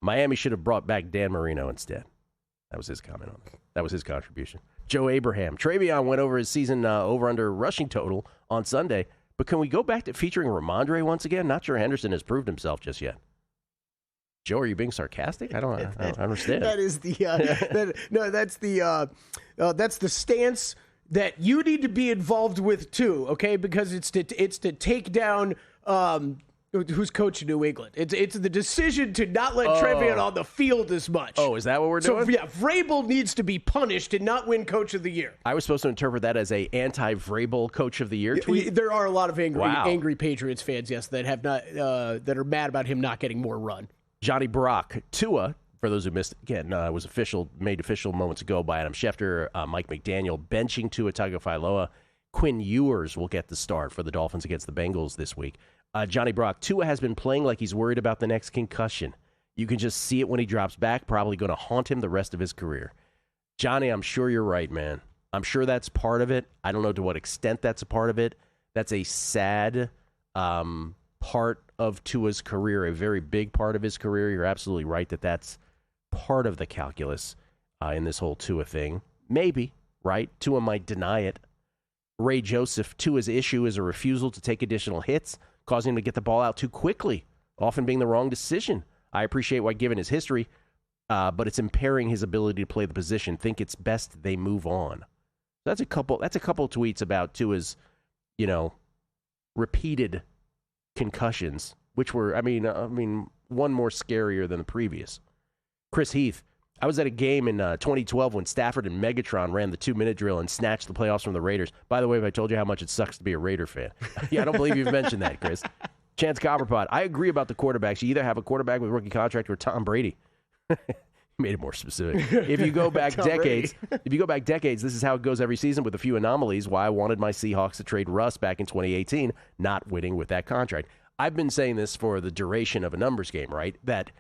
Miami should have brought back Dan Marino instead. That was his comment on it. That was his contribution. Joe Abraham. Travion went over his season over-under rushing total on Sunday. But can we go back to featuring Ramondre once again? Not sure Henderson has proved himself just yet. Joe, are you being sarcastic? I don't understand. That is the that's the stance that you need to be involved with too. Okay, because it's to take down who's coaching New England. It's the decision to not let Trevian on the field as much. Oh, is that what we're doing? So yeah, Vrabel needs to be punished and not win Coach of the Year. I was supposed to interpret that as a anti-Vrabel Coach of the Year tweet. There are a lot of angry Patriots fans, yes, that have not that are mad about him not getting more run. Johnny Brock, Tua, for those who missed, again, was made official moments ago by Adam Schefter, Mike McDaniel benching Tua Tagovailoa. Quinn Ewers will get the start for the Dolphins against the Bengals this week. Johnny Brock, Tua has been playing like he's worried about the next concussion. You can just see it when he drops back, probably going to haunt him the rest of his career. Johnny, I'm sure you're right, man. I'm sure that's part of it. I don't know to what extent that's a part of it. That's a sad part of Tua's career, a very big part of his career. You're absolutely right that that's part of the calculus in this whole Tua thing. Maybe, right? Tua might deny it. Ray Joseph, Tua's issue is a refusal to take additional hits, causing him to get the ball out too quickly, often being the wrong decision. I appreciate why given his history, but it's impairing his ability to play the position. Think it's best they move on. That's a couple of tweets about Tua's, repeated concussions, which were, I mean, one more scarier than the previous. Chris Heath, I was at a game in 2012 when Stafford and Megatron ran the 2-minute drill and snatched the playoffs from the Raiders. By the way, have I told you how much it sucks to be a Raider fan? Yeah, I don't believe you've mentioned that, Chris. Chance Copperpot, I agree about the quarterbacks. You either have a quarterback with a rookie contract or Tom Brady. Made it more specific. If you go back decades, this is how it goes every season with a few anomalies. Why I wanted my Seahawks to trade Russ back in 2018, not winning with that contract. I've been saying this for the duration of a numbers game, right? That's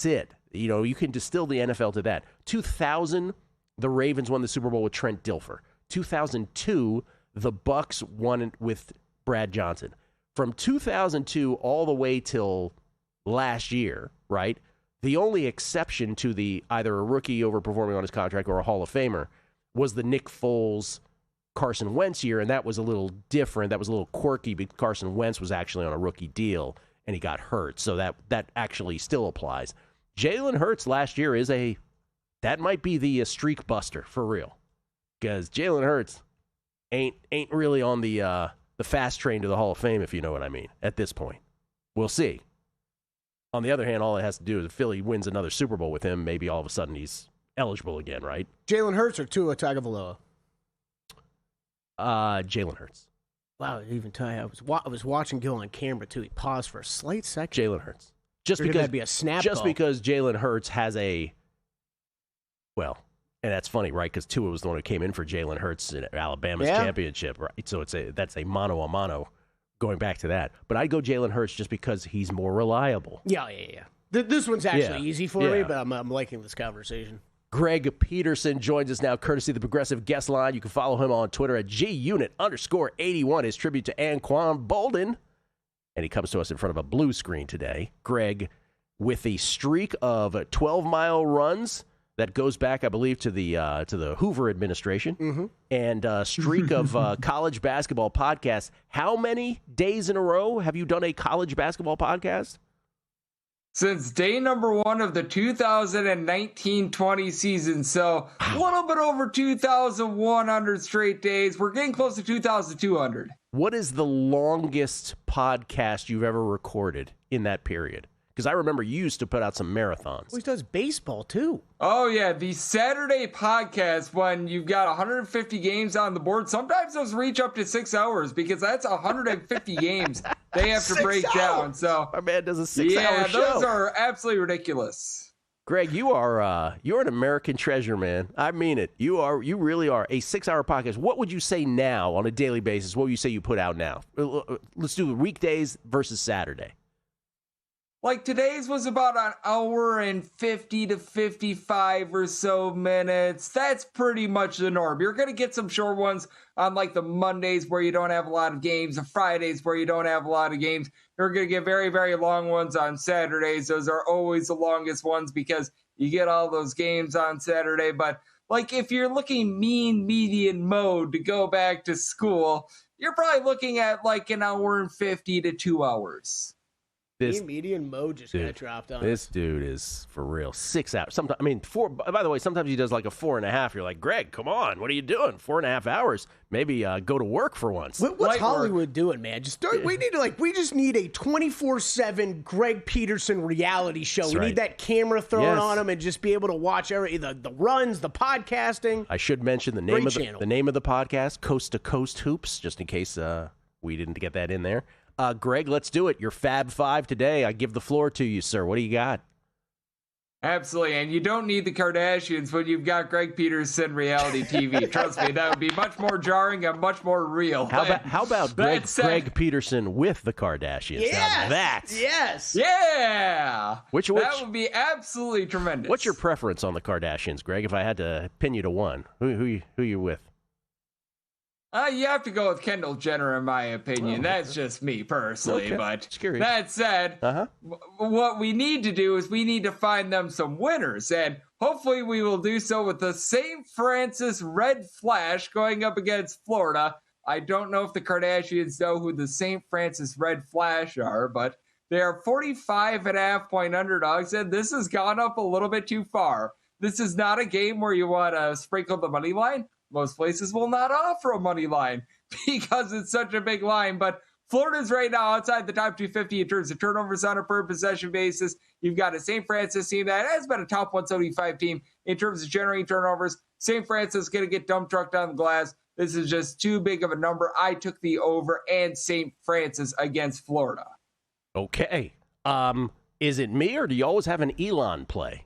it. You can distill the NFL to that. 2000, the Ravens won the Super Bowl with Trent Dilfer. 2002, the Bucks won it with Brad Johnson. From 2002 all the way till last year, right? The only exception to the either a rookie overperforming on his contract or a Hall of Famer was the Nick Foles, Carson Wentz year, and that was a little different. That was a little quirky because Carson Wentz was actually on a rookie deal and he got hurt, so that actually still applies. Jalen Hurts last year that might be the streak buster for real, because Jalen Hurts ain't really on the fast train to the Hall of Fame, if you know what I mean. At this point, we'll see. On the other hand, all it has to do is if Philly wins another Super Bowl with him, maybe all of a sudden he's eligible again, right? Jalen Hurts or Tua Tagovailoa? Jalen Hurts. Wow, I didn't even tell you. I was watching Gil on camera too. He paused for a slight second. Jalen Hurts. Just because be a snap just call. Because Jalen Hurts has and that's funny, right? Because Tua was the one who came in for Jalen Hurts in Alabama's championship, right? So that's a mano a mano. Going back to that, but I'd go Jalen Hurts just because he's more reliable. Yeah. This one's actually easy for me, but I'm liking this conversation. Greg Peterson joins us now, courtesy of the Progressive Guest Line. You can follow him on Twitter at @GUnit_81. His tribute to Anquan Bolden, and he comes to us in front of a blue screen today. Greg, with a streak of 12-mile runs that goes back, I believe, to the Hoover administration, and a streak of college basketball podcasts. How many days in a row have you done a college basketball podcast? Since day number 1 of the 2019-20 season, so a little bit over 2,100 straight days. We're getting close to 2,200. What is the longest podcast you've ever recorded in that period? Because I remember you used to put out some marathons. Well, he does baseball, too. Oh, yeah. The Saturday podcast, when you've got 150 games on the board, sometimes those reach up to 6 hours because that's 150 games they have to break down. So our man does a 6-hour show. Yeah, those are absolutely ridiculous. Greg, you're an American treasure, man. I mean it. You really are. A 6-hour podcast. What would you say now on a daily basis? What would you say you put out now? Let's do weekdays versus Saturday. Like today's was about an hour and 50 to 55 or so minutes. That's pretty much the norm. You're going to get some short ones on like the Mondays where you don't have a lot of games, the Fridays where you don't have a lot of games. You're going to get very, very long ones on Saturdays. Those are always the longest ones because you get all those games on Saturday. But like if you're looking mean median mode to go back to school, you're probably looking at like an hour and 50 to 2 hours. Median mode just got dropped on. This dude is for real. 6 hours. Sometimes, I mean, 4. By the way, sometimes he does like a 4.5. You're like, Greg, come on, what are you doing? 4.5 hours. Maybe go to work for once. What's Hollywood doing, man? We just need a 24/7 Greg Peterson reality show. That's we right. need that camera thrown on him and just be able to watch the runs, the podcasting. I should mention the name of the podcast, Coast to Coast Hoops, just in case we didn't get that in there. Greg, let's do it. Your Fab Five today. I give the floor to you, sir. What do you got? Absolutely. And you don't need the Kardashians when you've got Greg Peterson reality TV. Trust me, that would be much more jarring and much more real. How about Greg Peterson with the Kardashians? Yes. Yes. Yeah. Which that would be absolutely tremendous. What's your preference on the Kardashians, Greg? If I had to pin you to one, who you with? You have to go with Kendall Jenner, in my opinion. That's just me personally. Okay. But Scary. That said, what we need to do is we need to find them some winners. And hopefully we will do so with the St. Francis Red Flash going up against Florida. I don't know if the Kardashians know who the St. Francis Red Flash are, but they are 45.5-point underdogs, and this has gone up a little bit too far. This is not a game where you want to sprinkle the money line. Most places will not offer a money line because it's such a big line. But Florida's right now outside the top 250 in terms of turnovers on a per possession basis. You've got a St. Francis team that has been a top 175 team in terms of generating turnovers. St. Francis is going to get dump trucked on the glass. This is just too big of a number. I took the over and St. Francis against Florida. Okay. Is it me or do you always have an Elon play?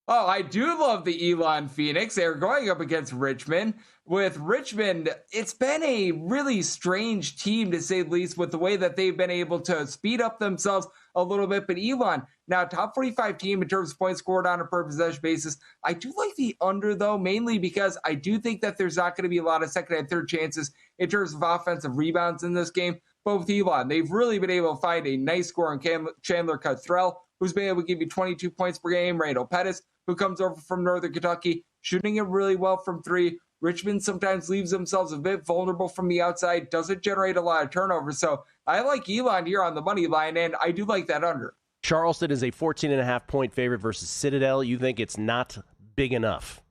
Oh, I do love the Elon Phoenix. They're going up against Richmond. With Richmond, it's been a really strange team, to say the least, with the way that they've been able to speed up themselves a little bit. But Elon, now top 45 team in terms of points scored on a per possession basis. I do like the under, though, mainly because I do think that there's not going to be a lot of second and third chances in terms of offensive rebounds in this game. But with Elon, they've really been able to find a nice score on Chandler Cottrell, who's been able to give you 22 points per game. Randall Pettis, who comes over from Northern Kentucky, shooting it really well from three. Richmond sometimes leaves themselves a bit vulnerable from the outside, doesn't generate a lot of turnovers. So I like Elon here on the money line, and I do like that under. Charleston is a 14.5-point favorite versus Citadel. You think it's not big enough?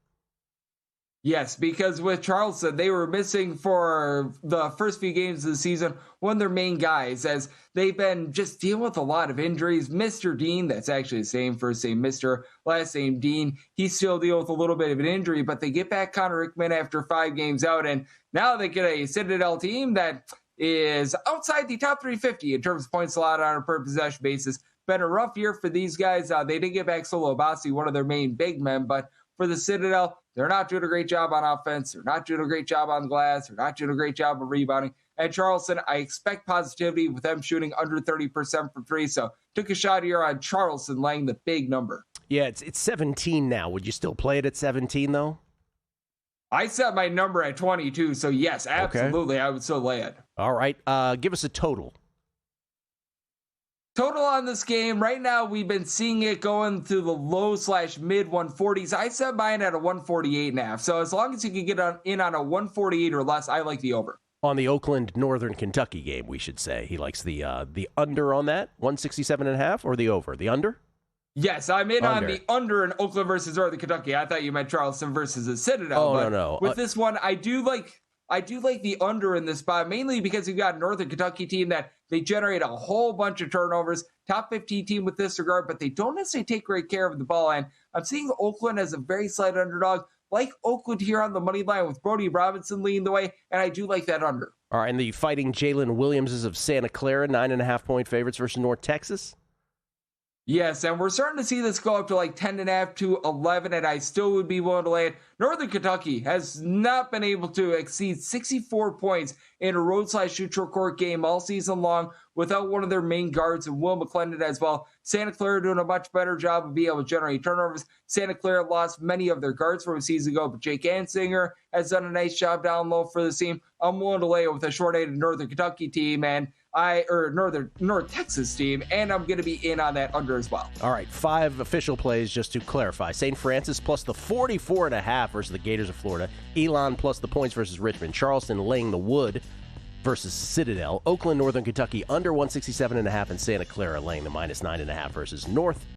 Yes, because with Charleston, they were missing for the first few games of the season one of their main guys, as they've been just dealing with a lot of injuries. Mr. Dean, that's actually the same first name, Mr. last name Dean, he's still dealing with a little bit of an injury, but they get back Connor Rickman after 5 games out, and now they get a Citadel team that is outside the top 350 in terms of points allowed on a per possession basis. Been a rough year for these guys. They did get back Solo Abassi, one of their main big men, but for the Citadel, they're not doing a great job on offense. They're not doing a great job on the glass. They're not doing a great job of rebounding. And Charleston, I expect positivity with them shooting under 30% from three. So took a shot here on Charleston laying the big number. Yeah, it's 17 now. Would you still play it at 17, though? I set my number at 22. So, yes, absolutely, I would still lay it. All right. Give us a total. Total on this game, right now we've been seeing it going through the low/mid 140s. I set mine at a 148.5. So as long as you can get in on a 148 or less, I like the over. On the Oakland Northern Kentucky game, we should say. He likes the under on that, 167.5, or the over? The under? Yes, I'm in on the under in Oakland versus Northern Kentucky. I thought you meant Charleston versus the Citadel. Oh, no. With this one, I do like the under in this spot, mainly because you've got a Northern Kentucky team that they generate a whole bunch of turnovers, top 15 team with this regard, but they don't necessarily take great care of the ball. And I'm seeing Oakland as a very slight underdog, like Oakland here on the money line with Brody Robinson leading the way, and I do like that under. All right, and the Fighting Jalen Williamses of Santa Clara, 9.5-point favorites versus North Texas. Yes, and we're starting to see this go up to like 10.5 to 11, and I still would be willing to lay it. Northern Kentucky has not been able to exceed 64 points in a road/neutral court game all season long without one of their main guards, and Will McClendon as well. Santa Clara doing a much better job of being able to generate turnovers. Santa Clara lost many of their guards from a season ago, but Jake Ansinger has done a nice job down low for the team. I'm willing to lay it with a short-handed Northern Kentucky team and North Texas team, and I'm going to be in on that under as well. All right, 5 official plays just to clarify. St. Francis plus the 44.5 versus the Gators of Florida. Elon plus the points versus Richmond. Charleston laying the wood versus Citadel. Oakland, Northern Kentucky under 167.5, and Santa Clara laying the -9.5 versus North